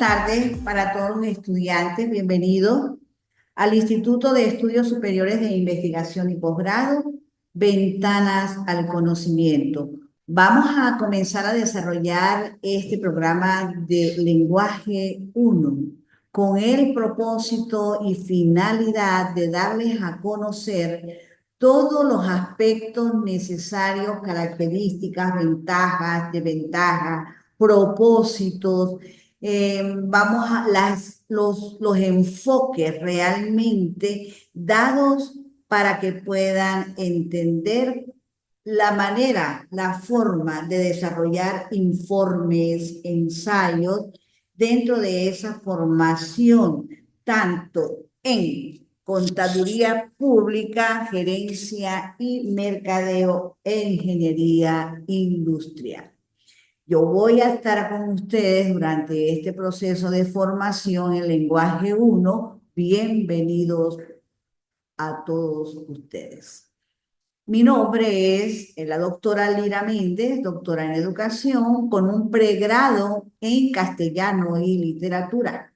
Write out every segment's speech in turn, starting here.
tardes para todos los estudiantes. Bienvenidos al Instituto de Estudios Superiores de Investigación y Posgrado, Ventanas al Conocimiento. Vamos a comenzar a desarrollar este programa de lenguaje 1 con el propósito y finalidad de darles a conocer todos los aspectos necesarios, características, ventajas, desventajas, propósitos. Vamos a los enfoques realmente dados para que puedan entender la manera, la forma de desarrollar informes, ensayos dentro de esa formación, tanto en contaduría pública, gerencia y mercadeo e ingeniería industrial. Yo voy a estar con ustedes durante este proceso de formación en lenguaje 1. Bienvenidos a todos ustedes. Mi nombre es la doctora Lira Méndez, doctora en educación, con un pregrado en castellano y literatura.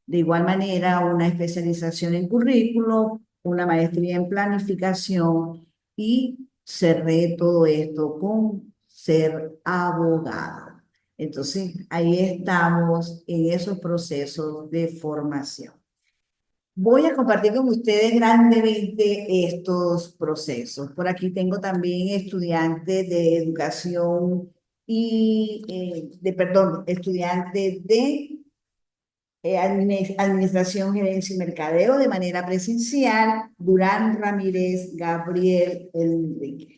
De igual manera, una especialización en currículo, una maestría en planificación y cerré todo esto con ser abogado. Entonces, ahí estamos en esos procesos de formación. Voy a compartir con ustedes grandemente estos procesos. Por aquí tengo también estudiantes de educación y, perdón, estudiantes de Administración, Gerencia y Mercadeo de manera presencial, Durán Ramírez, Gabriel Enrique.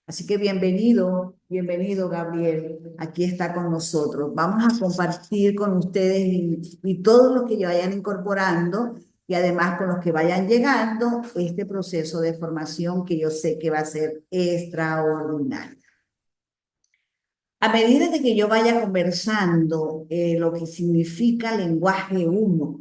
Así que bienvenido, bienvenido Gabriel, aquí está con nosotros. Vamos a compartir con ustedes y todos los que vayan incorporando y además con los que vayan llegando este proceso de formación que yo sé que va a ser extraordinario. A medida de que yo vaya conversando lo que significa lenguaje 1,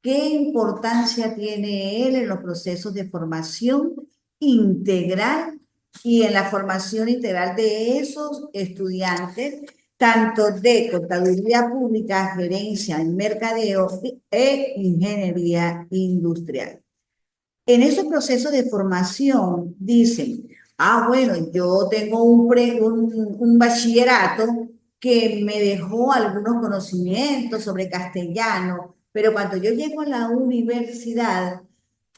qué importancia tiene él en los procesos de formación integral y en la formación integral de esos estudiantes, tanto de contaduría pública, gerencia, mercadeo e ingeniería industrial. En esos procesos de formación dicen, bueno, yo tengo un bachillerato que me dejó algunos conocimientos sobre castellano, pero cuando yo llego a la universidad,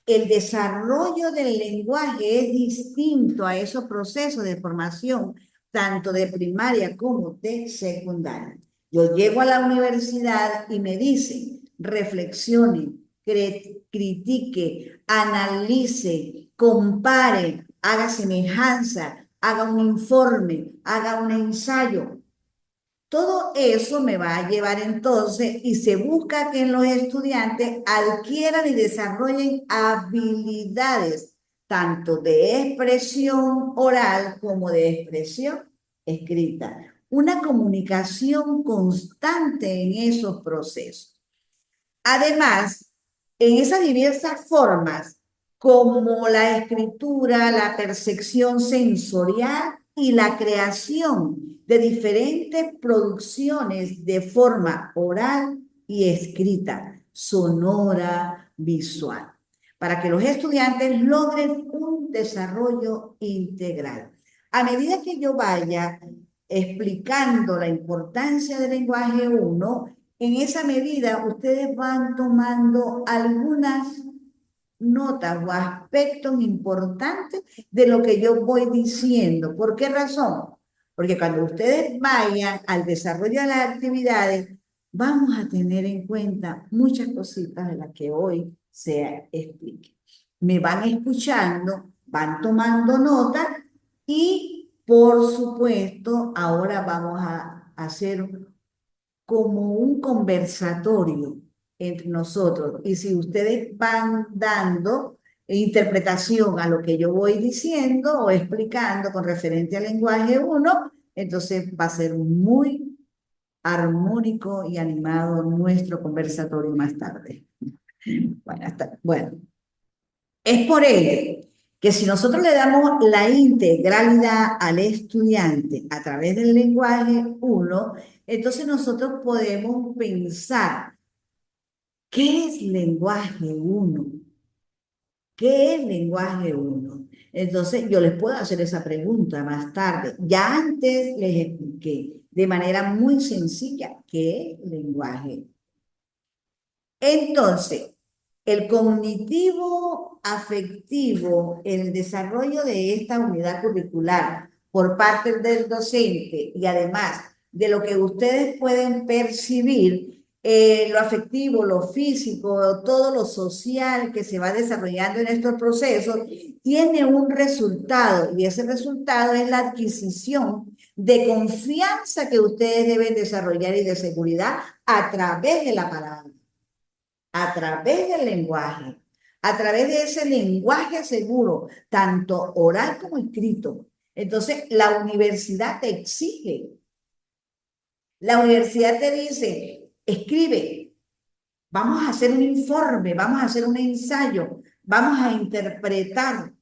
el desarrollo del lenguaje es distinto a esos procesos de formación, tanto de primaria como de secundaria. Yo llego a la universidad y me dicen, reflexione, critique, analice, compare, haga semejanza, haga un informe, haga un ensayo. Todo eso me va a llevar entonces y se busca que los estudiantes adquieran y desarrollen habilidades tanto de expresión oral como de expresión escrita. Una comunicación constante en esos procesos. Además, en esas diversas formas, como la escritura, la percepción sensorial y la creación de diferentes producciones de forma oral y escrita, sonora, visual, para que los estudiantes logren un desarrollo integral. A medida que yo vaya explicando la importancia del lenguaje 1, en esa medida ustedes van tomando algunas notas o aspectos importantes de lo que yo voy diciendo. ¿Por qué razón? Porque cuando ustedes vayan al desarrollo de las actividades, vamos a tener en cuenta muchas cositas de las que hoy se expliquen. Me van escuchando, van tomando nota y, por supuesto, ahora vamos a hacer como un conversatorio entre nosotros. Y si ustedes van dando interpretación a lo que yo voy diciendo o explicando con referente al lenguaje 1, entonces va a ser muy armónico y animado nuestro conversatorio más tarde. Bueno, es por ello que si nosotros le damos la integralidad al estudiante a través del lenguaje 1, Entonces nosotros podemos pensar, ¿qué es lenguaje uno? ¿Qué es lenguaje uno? Entonces, yo les puedo hacer esa pregunta más tarde. Ya antes les expliqué de manera muy sencilla qué es lenguaje. Entonces, el cognitivo afectivo, el desarrollo de esta unidad curricular por parte del docente y además de lo que ustedes pueden percibir, lo afectivo, lo físico, todo lo social que se va desarrollando en estos procesos, tiene un resultado y ese resultado es la adquisición de confianza que ustedes deben desarrollar y de seguridad a través de la palabra, a través del lenguaje, a través de ese lenguaje seguro, tanto oral como escrito. Entonces, la universidad te exige, la universidad te dice, escribe, vamos a hacer un informe, vamos a hacer un ensayo, vamos a interpretar,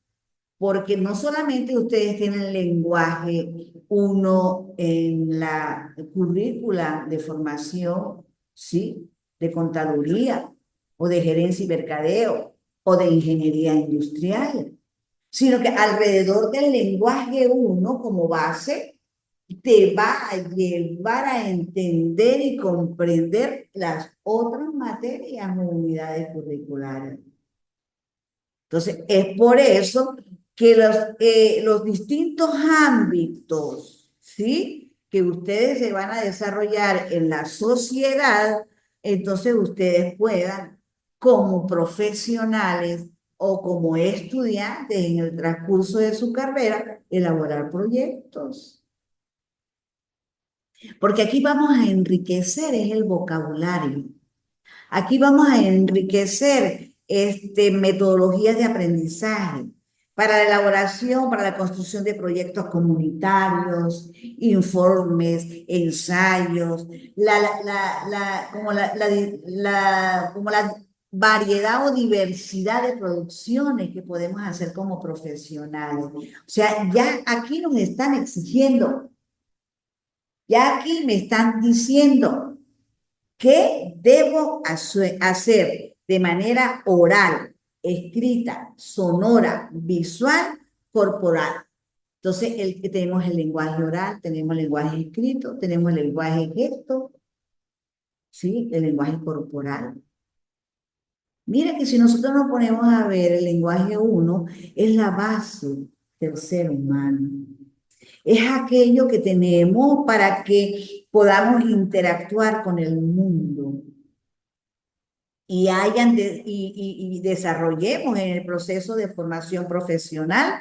porque no solamente ustedes tienen lenguaje uno en la currícula de formación, ¿sí? De contaduría o de gerencia y mercadeo o de ingeniería industrial, sino que alrededor del lenguaje uno como base te va a llevar a entender y comprender las otras materias o unidades curriculares. Entonces, es por eso que los distintos ámbitos, ¿sí? Que ustedes se van a desarrollar en la sociedad, entonces ustedes puedan, como profesionales o como estudiantes en el transcurso de su carrera, elaborar proyectos. Porque aquí vamos a enriquecer es el vocabulario. Aquí vamos a enriquecer metodologías de aprendizaje para la elaboración, para la construcción de proyectos comunitarios, informes, ensayos, como la variedad o diversidad de producciones que podemos hacer como profesionales. O sea, ya aquí nos están exigiendo, ya aquí me están diciendo, ¿qué debo hacer de manera oral, escrita, sonora, visual, corporal? Entonces, tenemos el lenguaje oral, tenemos el lenguaje escrito, tenemos el lenguaje gesto, ¿sí? El lenguaje corporal. Mira que si nosotros nos ponemos a ver el lenguaje uno, es la base del ser humano. Es aquello que tenemos para que podamos interactuar con el mundo y desarrollemos en el proceso de formación profesional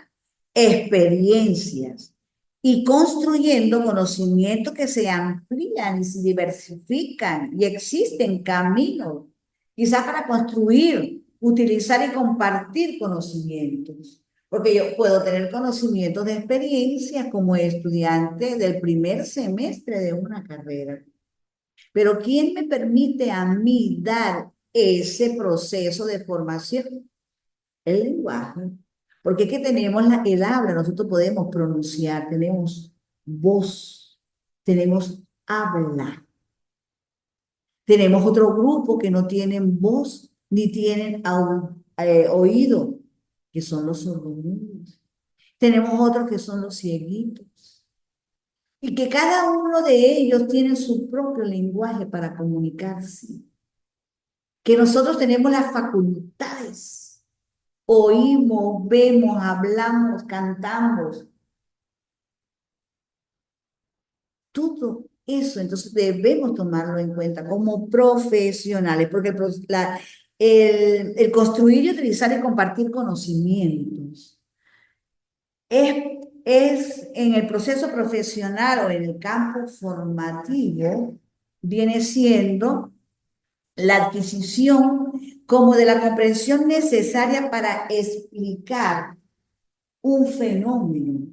experiencias y construyendo conocimientos que se amplían y se diversifican y existen caminos, quizás para construir, utilizar y compartir conocimientos. Porque yo puedo tener conocimientos de experiencias como estudiante del primer semestre de una carrera. Pero ¿quién me permite a mí dar ese proceso de formación? El lenguaje. Porque es que tenemos el habla, nosotros podemos pronunciar, tenemos voz, tenemos habla. Tenemos otro grupo que no tienen voz ni tienen oído, que son los sordomudos. Tenemos otros que son los cieguitos. Y que cada uno de ellos tiene su propio lenguaje para comunicarse. Que nosotros tenemos las facultades, oímos, vemos, hablamos, cantamos, todo eso, entonces debemos tomarlo en cuenta como profesionales, porque el construir y utilizar y compartir conocimientos es en el proceso profesional o en el campo formativo, viene siendo la adquisición como de la comprensión necesaria para explicar un fenómeno.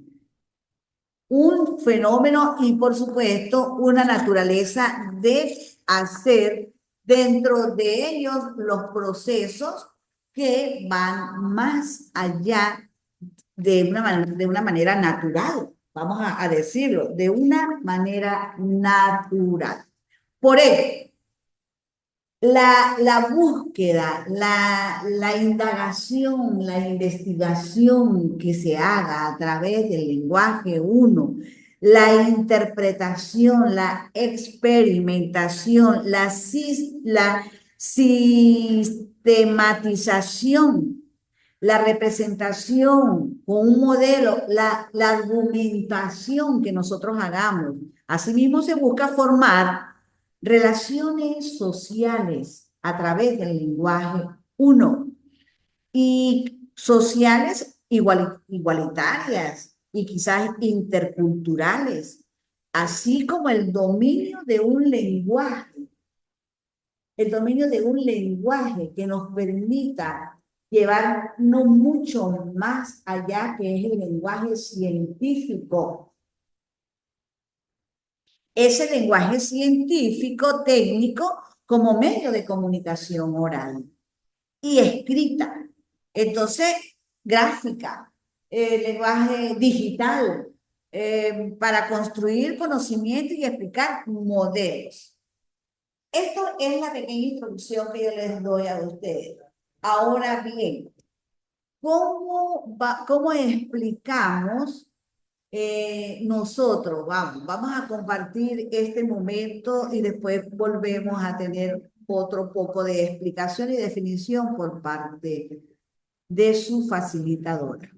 Un fenómeno y, por supuesto, una naturaleza de hacer dentro de ellos los procesos que van más allá de una manera natural. vamos a decirlo, de una manera natural. Por ello, la búsqueda, la indagación, la investigación que se haga a través del lenguaje uno, la interpretación, la experimentación, la sistematización, la representación con un modelo, la argumentación que nosotros hagamos. Asimismo, se busca formar relaciones sociales a través del lenguaje uno y sociales igualitarias y quizás interculturales, así como el dominio de un lenguaje que nos permita llevarnos mucho más allá, que es el lenguaje científico. Ese lenguaje científico, técnico, como medio de comunicación oral y escrita. Entonces, gráfica, lenguaje digital, para construir conocimiento y explicar modelos. Esto es la pequeña introducción que yo les doy a ustedes. Ahora bien, ¿cómo explicamos nosotros? Vamos a compartir este momento y después volvemos a tener otro poco de explicación y definición por parte de su facilitadora.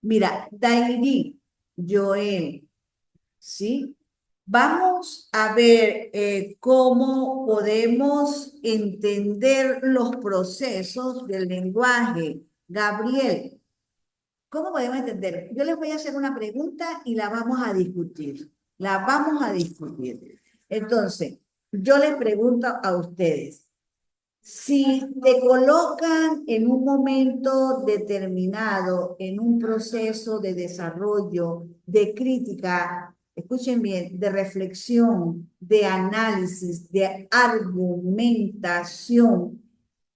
Mira, Dairi, Joel, ¿sí? Vamos a ver cómo podemos entender los procesos del lenguaje. Gabriel, ¿cómo podemos entender? Yo les voy a hacer una pregunta y la vamos a discutir. La vamos a discutir. Entonces, yo les pregunto a ustedes, si te colocan en un momento determinado, en un proceso de desarrollo, de crítica, escuchen bien, de reflexión, de análisis, de argumentación,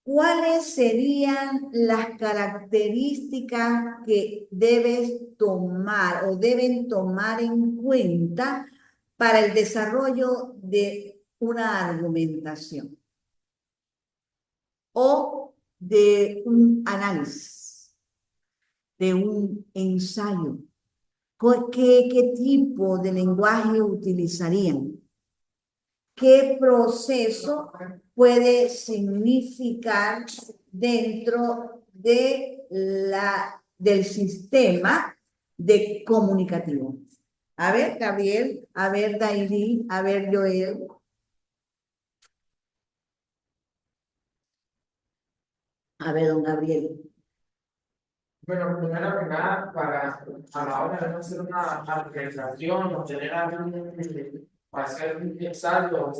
¿cuáles serían las características que debes tomar o deben tomar en cuenta para el desarrollo de una argumentación o de un análisis, de un ensayo? ¿Qué tipo de lenguaje utilizarían? ¿Qué proceso puede significar dentro del sistema de comunicativo? A ver, Gabriel, a ver, Dairi, a ver, Joel. A ver, don Gabriel. Bueno, primero que nada, a la hora de hacer una organización o tener algún, para hacer un ensayo o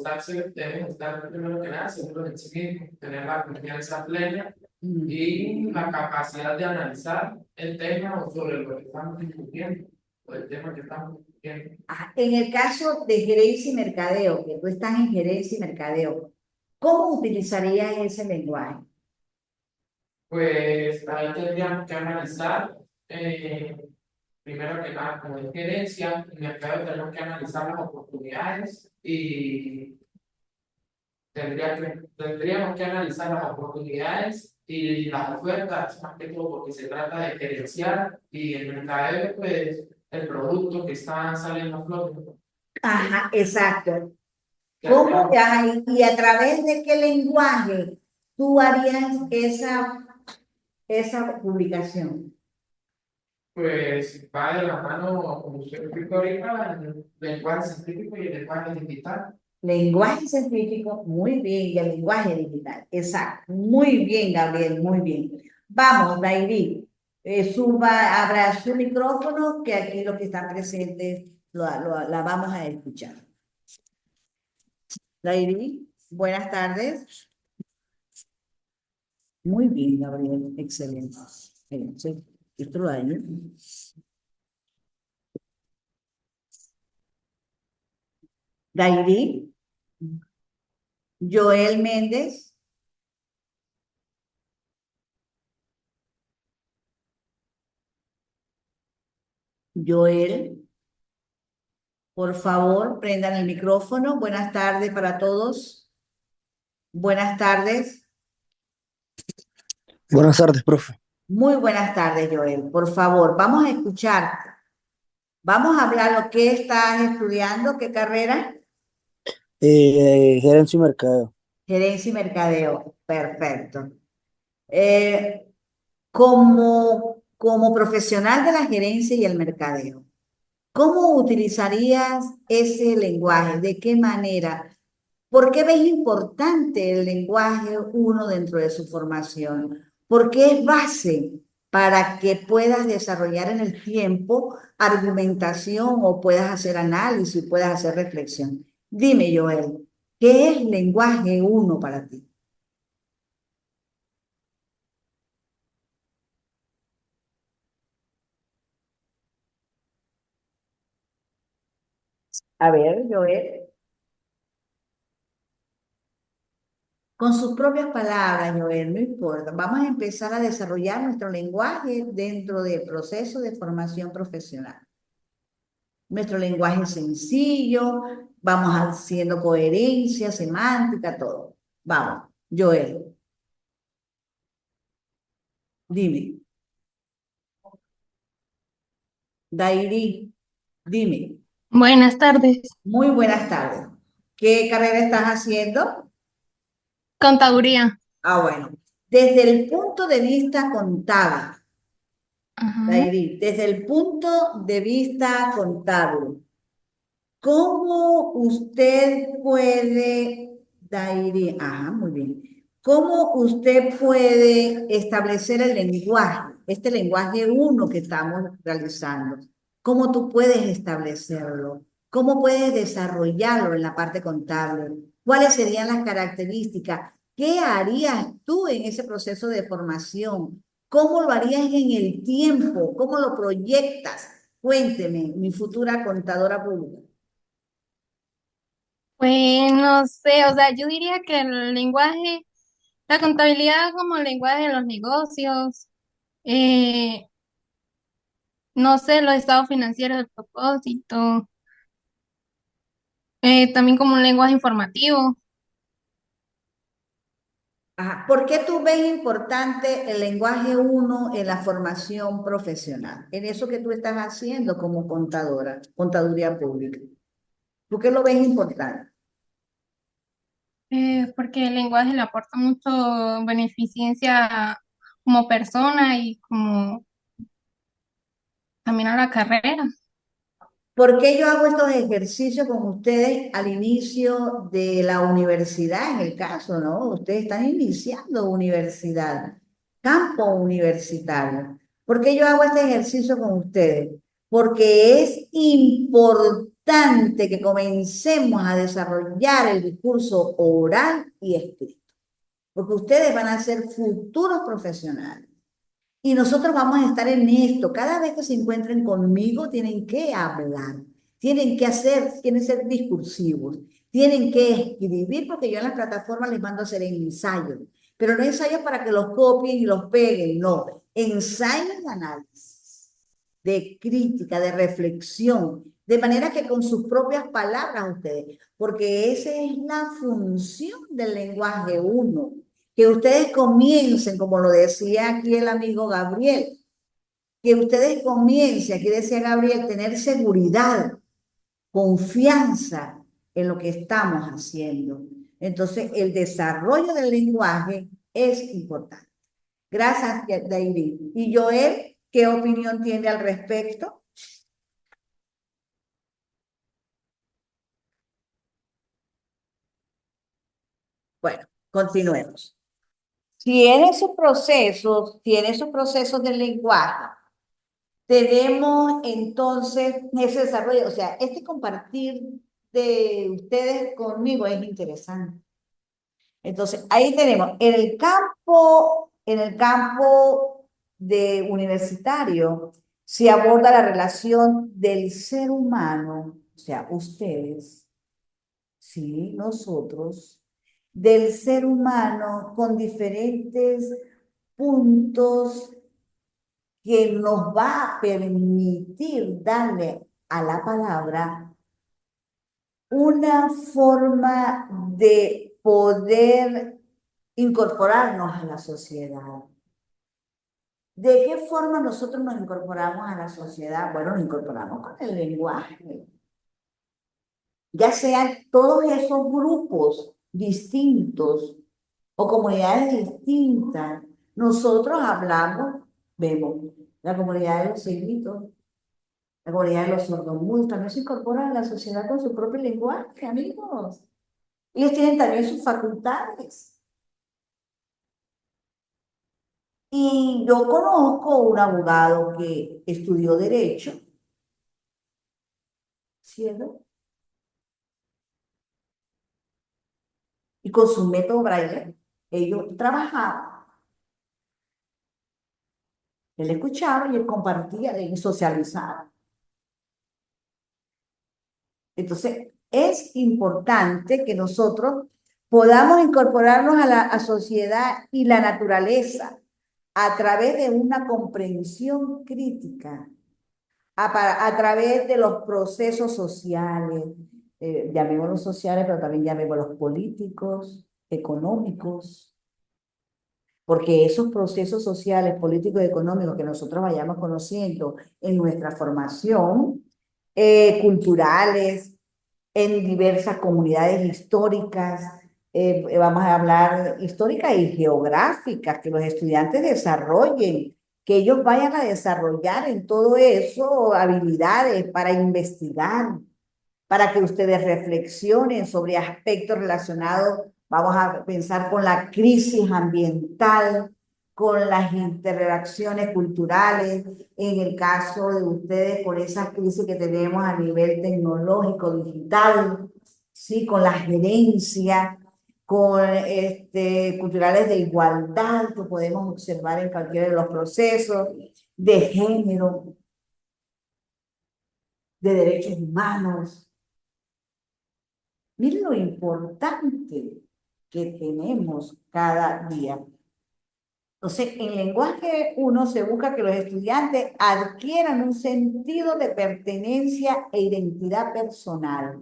deben estar primero que nada seguro de sí mismo, tener la confianza plena y la capacidad de analizar el tema o sobre lo que estamos discutiendo, o el tema que estamos discutiendo. En el caso de gerencia y mercadeo, que tú estás en gerencia y mercadeo, ¿cómo utilizarías ese lenguaje? Pues ahí tendríamos que analizar, primero que nada, como es gerencia, en el mercado tenemos que analizar las oportunidades y tendríamos que analizar las oportunidades y las ofertas, más que todo porque se trata de gerenciar y el mercadeo, pues el producto que está saliendo a flote. Ajá, exacto. ¿Cómo? Ajá, y a través de qué lenguaje tú harías esa publicación? Pues va de la mano, como usted explicó ahorita, el lenguaje científico y el lenguaje digital. Lenguaje científico, muy bien, y el lenguaje digital, exacto. Muy bien, Gabriel, muy bien. Vamos, Dairi, abra su micrófono, que aquí los que están presentes la vamos a escuchar. Dairi, buenas tardes. Muy bien, Gabriel, excelente. Sí, esto lo hay, ¿no? Dairi, Joel Méndez. Joel. Por favor, prendan el micrófono. Buenas tardes para todos. Buenas tardes. Buenas tardes, profe. Muy buenas tardes, Joel. Por favor, vamos a escuchar. Vamos a hablar lo que estás estudiando, qué carrera. Gerencia y mercadeo. Gerencia y mercadeo. Perfecto. Eh, como profesional de la gerencia y el mercadeo, ¿cómo utilizarías ese lenguaje? ¿De qué manera? ¿Por qué ves importante el lenguaje uno dentro de su formación? Porque es base para que puedas desarrollar en el tiempo argumentación o puedas hacer análisis, puedas hacer reflexión. Dime, Joel, ¿qué es lenguaje uno para ti? A ver, Joel. Con sus propias palabras, Joel, no importa. Vamos a empezar a desarrollar nuestro lenguaje dentro del proceso de formación profesional. Nuestro lenguaje es sencillo, vamos haciendo coherencia, semántica, todo. Vamos, Joel, dime. Dairi, dime. Buenas tardes. Muy buenas tardes. ¿Qué carrera estás haciendo? Contaduría. Ah, bueno. Desde el punto de vista contable, Ajá. Dairi, desde el punto de vista contable, ¿cómo usted puede, Dairi, ajá, muy bien, cómo usted puede establecer el lenguaje, este lenguaje uno que estamos realizando? ¿Cómo tú puedes establecerlo? ¿Cómo puedes desarrollarlo en la parte contable? ¿Cuáles serían las características? ¿Qué harías tú en ese proceso de formación? ¿Cómo lo harías en el tiempo? ¿Cómo lo proyectas? Cuénteme, mi futura contadora pública. Pues no sé, o sea, yo diría que el lenguaje, la contabilidad como el lenguaje de los negocios, eh, no sé, los estados financieros del propósito, también como un lenguaje informativo. Ajá. ¿Por qué tú ves importante el lenguaje uno en la formación profesional? En eso que tú estás haciendo como contadora, contaduría pública. ¿Por qué lo ves importante? Porque el lenguaje le aporta mucho beneficencia como persona y como también a la carrera. ¿Por qué yo hago estos ejercicios con ustedes al inicio de la universidad, en el caso, ¿no? Ustedes están iniciando universidad, campo universitario. ¿Por qué yo hago este ejercicio con ustedes? Porque es importante que comencemos a desarrollar el discurso oral y escrito, porque ustedes van a ser futuros profesionales. Y nosotros vamos a estar en esto. Cada vez que se encuentren conmigo, tienen que hablar, tienen que hacer, tienen que ser discursivos, tienen que escribir, porque yo en las plataformas les mando a hacer ensayos, pero no ensayos para que los copien y los peguen, no, ensayos de análisis, de crítica, de reflexión, de manera que con sus propias palabras ustedes, porque esa es la función del lenguaje uno, que ustedes comiencen, como lo decía aquí el amigo Gabriel, que ustedes comiencen, aquí decía Gabriel, tener seguridad, confianza en lo que estamos haciendo. Entonces, el desarrollo del lenguaje es importante. Gracias, David. ¿Y Joel, qué opinión tiene al respecto? Bueno, continuemos. Tiene sus procesos del lenguaje. Tenemos entonces ese desarrollo, o sea, este compartir de ustedes conmigo es interesante. Entonces, ahí tenemos en el campo de universitario, se aborda la relación del ser humano, o sea, ustedes, sí, nosotros, del ser humano con diferentes puntos que nos va a permitir darle a la palabra una forma de poder incorporarnos a la sociedad. ¿De qué forma nosotros nos incorporamos a la sociedad? Bueno, nos incorporamos con el lenguaje. Ya sean todos esos grupos distintos o comunidades distintas, nosotros hablamos, vemos, la comunidad de los cieguitos, la comunidad de los sordomudos, también se incorporan a la sociedad con su propio lenguaje, amigos. Ellos tienen también sus facultades. Y yo conozco un abogado que estudió Derecho, ciego, y con su método Braille, ellos trabajaban. Él escuchaba y él compartía y socializaba. Entonces, es importante que nosotros podamos incorporarnos a la sociedad y la naturaleza a través de una comprensión crítica, a través de los procesos sociales, llamémoslos sociales, pero también llamémoslos políticos, económicos, porque esos procesos sociales, políticos y económicos que nosotros vayamos conociendo en nuestra formación, culturales, en diversas comunidades históricas, vamos a hablar históricas y geográficas, que los estudiantes desarrollen, que ellos vayan a desarrollar en todo eso habilidades para investigar, para que ustedes reflexionen sobre aspectos relacionados, vamos a pensar con la crisis ambiental, con las interrelaciones culturales, en el caso de ustedes con esa crisis que tenemos a nivel tecnológico, digital, ¿sí? Con la gerencia, con culturales de igualdad que podemos observar en cualquiera de los procesos, de género, de derechos humanos. Miren lo importante que tenemos cada día. Entonces, en lenguaje 1 se busca que los estudiantes adquieran un sentido de pertenencia e identidad personal,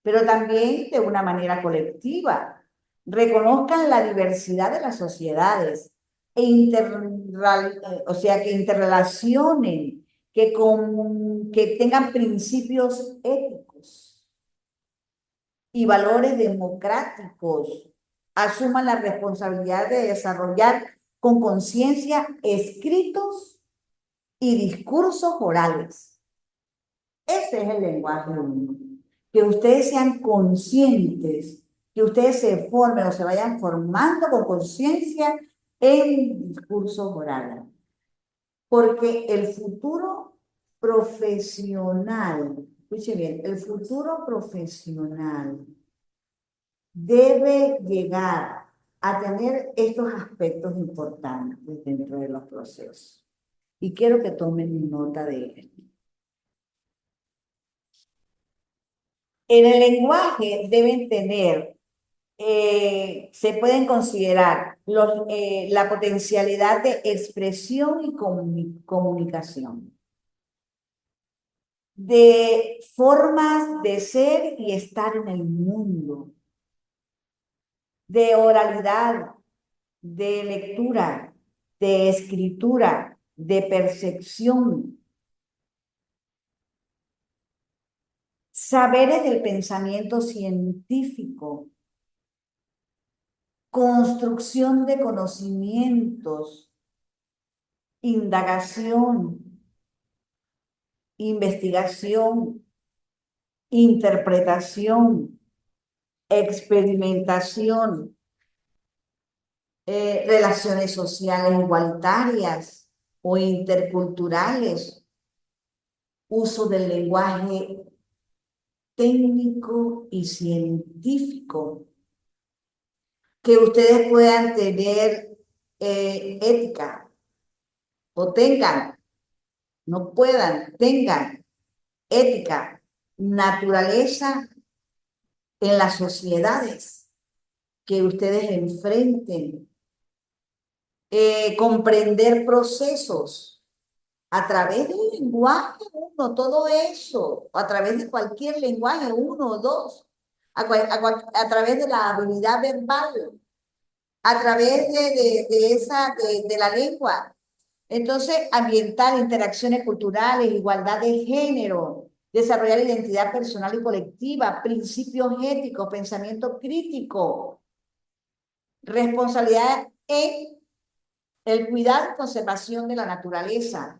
pero también de una manera colectiva. Reconozcan la diversidad de las sociedades o sea, que interrelacionen, que tengan principios éticos y valores democráticos, asuman la responsabilidad de desarrollar con conciencia escritos y discursos orales. Ese es el lenguaje uno. Que ustedes sean conscientes, que ustedes se formen o se vayan formando con conciencia en discursos orales. Porque el futuro profesional, escuchen bien, el futuro profesional debe llegar a tener estos aspectos importantes dentro de los procesos. Y quiero que tomen nota de esto. En el lenguaje deben tener, se pueden considerar la potencialidad de expresión y comunicación, de formas de ser y estar en el mundo, de oralidad, de lectura, de escritura, de percepción, saberes del pensamiento científico, construcción de conocimientos, indagación, investigación, interpretación, experimentación, relaciones sociales igualitarias o interculturales, uso del lenguaje técnico y científico, que ustedes puedan tener ética o tengan, no puedan, tengan ética, naturaleza en las sociedades que ustedes enfrenten, comprender procesos A través del lenguaje, uno, todo eso, a través de cualquier lenguaje, uno o dos, a través de la habilidad verbal, a través de la lengua. Entonces, ambiental, interacciones culturales, igualdad de género, desarrollar identidad personal y colectiva, principios éticos, pensamiento crítico, responsabilidad en el cuidado y conservación de la naturaleza,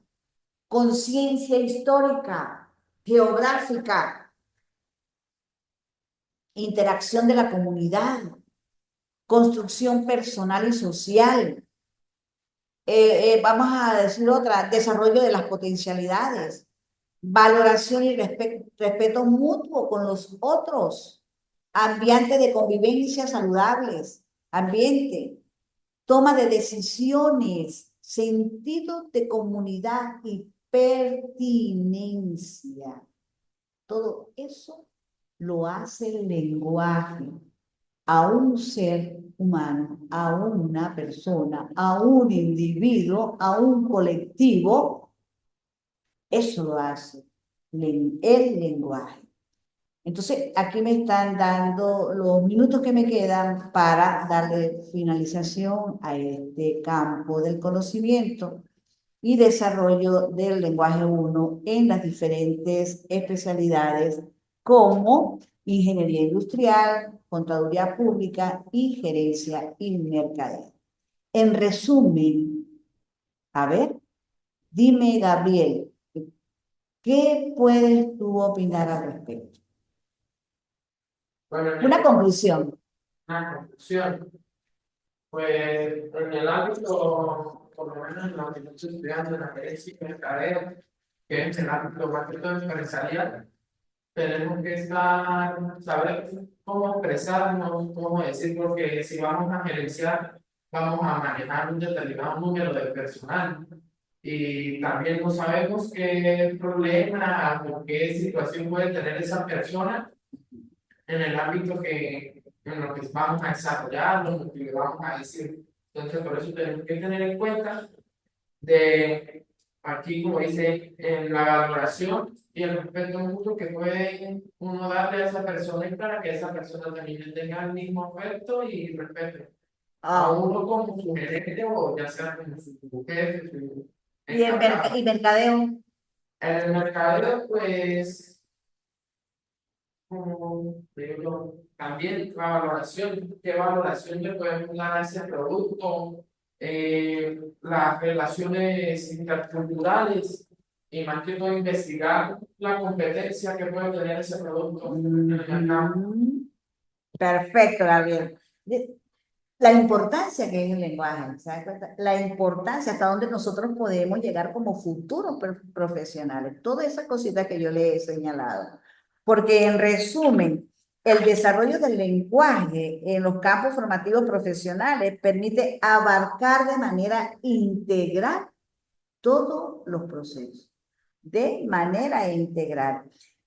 conciencia histórica, geográfica, interacción de la comunidad, construcción personal y social. Vamos a decir otra, desarrollo de las potencialidades, valoración y respeto mutuo con los otros, ambiente de convivencia saludables, ambiente, toma de decisiones, sentido de comunidad y pertinencia. Todo eso lo hace el lenguaje a un ser humano, a una persona, a un individuo, a un colectivo. Eso lo hace el lenguaje. Entonces, aquí me están dando los minutos que me quedan para darle finalización a este campo del conocimiento y desarrollo del lenguaje uno en las diferentes especialidades como ingeniería industrial, contaduría pública y gerencia y mercadeo. En resumen, a ver, dime, Gabriel, ¿qué puedes tú opinar al respecto? Bueno, Una conclusión. una conclusión. Pues en el ámbito, por lo menos en lo que yo estoy estudiando en la gerencia y mercadeo, que es el ámbito más que todo empresarial, tenemos que saber cómo expresarnos, cómo decir, porque si vamos a gerenciar, vamos a manejar un determinado número de personal. Y también no sabemos qué problema o qué situación puede tener esa persona en el ámbito en lo que vamos a desarrollar, lo que le vamos a decir. Entonces, por eso tenemos que tener en cuenta de aquí, como dice, en la valoración y el respeto mutuo que puede uno darle a esa persona y para que esa persona también tenga el mismo afecto y respeto a uno como su gerente o ya sea como su jefe, su ¿Y encargado. y mercadeo? En el mercadeo, pues como digo yo, también la valoración, qué valoración le podemos dar a ese producto, las relaciones interculturales y más que todo investigar la competencia que puede tener ese producto en el mercado. Perfecto, Gabriel. La importancia que es el lenguaje, ¿se da cuenta? La importancia hasta donde nosotros podemos llegar como futuros profesionales. Todas esas cositas que yo le he señalado. Porque en resumen, el desarrollo del lenguaje en los campos formativos profesionales permite abarcar de manera integral todos los procesos. De manera integral.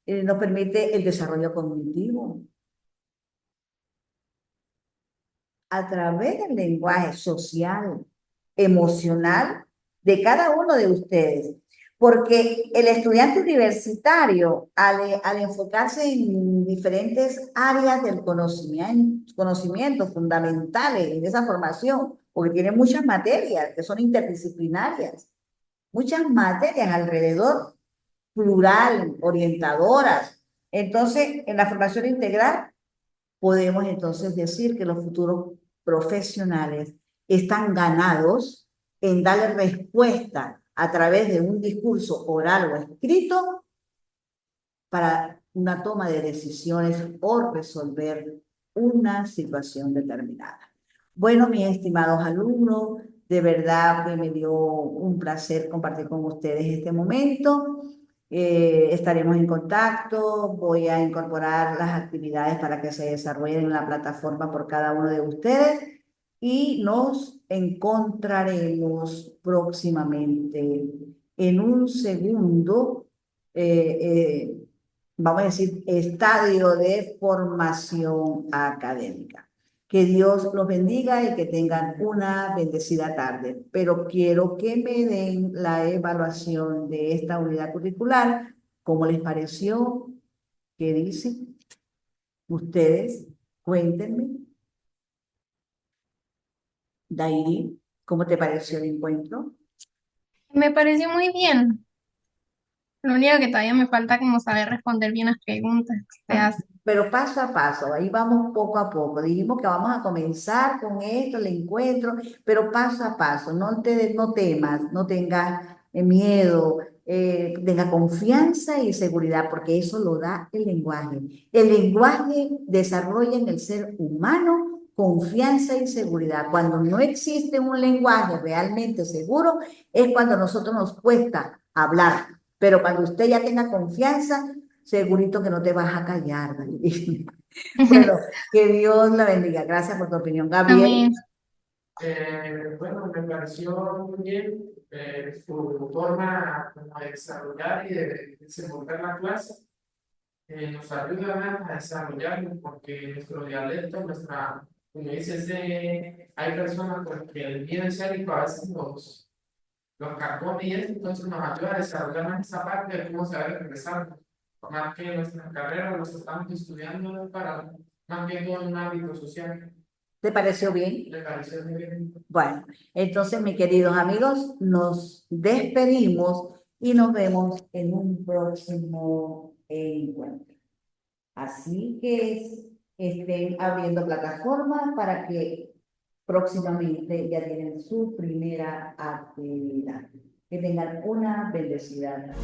Nos permite el desarrollo cognitivo, a través del lenguaje social, emocional de cada uno de ustedes. Porque el estudiante universitario, al enfocarse en diferentes áreas del conocimiento fundamentales en esa formación, porque tiene muchas materias que son interdisciplinarias, muchas materias alrededor, plural, orientadoras. Entonces, en la formación integral, podemos entonces decir que los futuros profesionales están ganados en darle respuesta a través de un discurso oral o escrito para una toma de decisiones o resolver una situación determinada. Bueno, mis estimados alumnos, de verdad que me dio un placer compartir con ustedes este momento. Estaremos en contacto, voy a incorporar las actividades para que se desarrollen en la plataforma por cada uno de ustedes y nos encontraremos próximamente en un segundo, eh, eh, vamos a decir, estadio de formación académica. Que Dios los bendiga y que tengan una bendecida tarde. Pero quiero que me den la evaluación de esta unidad curricular. ¿Cómo les pareció? ¿Qué dicen? Ustedes, cuéntenme. Dairi, ¿cómo te pareció el encuentro? Me pareció muy bien. Lo único que todavía me falta como saber responder bien las preguntas que se hacen. Pero paso a paso, ahí vamos poco a poco. Dijimos que vamos a comenzar con esto, el encuentro, pero paso a paso. No temas, no tengas miedo, tenga confianza y seguridad, porque eso lo da el lenguaje. El lenguaje desarrolla en el ser humano confianza y seguridad. Cuando no existe un lenguaje realmente seguro, es cuando a nosotros nos cuesta hablar. Pero cuando usted ya tenga confianza, segurito que no te vas a callar, David. Bueno, que Dios la bendiga. Gracias por tu opinión, Gabriel. Amén. Bueno, me pareció muy bien su forma como de desarrollar y de desenvolver la clase. Nos ayuda más a desarrollarlo porque nuestro dialecto, como dices, hay personas pues, que el miedo escénico a veces los carcome y eso, entonces nos ayuda a desarrollar más esa parte de cómo saber expresar. Más que nuestra carrera, los estamos estudiando para más que todo en un ámbito social. ¿Te pareció bien? Me pareció muy bien. Bueno, entonces, mis queridos amigos, nos despedimos y nos vemos en un próximo encuentro. Así que estén abriendo plataformas para que próximamente ya tienen su primera actividad. Que tengan una bendecida noche.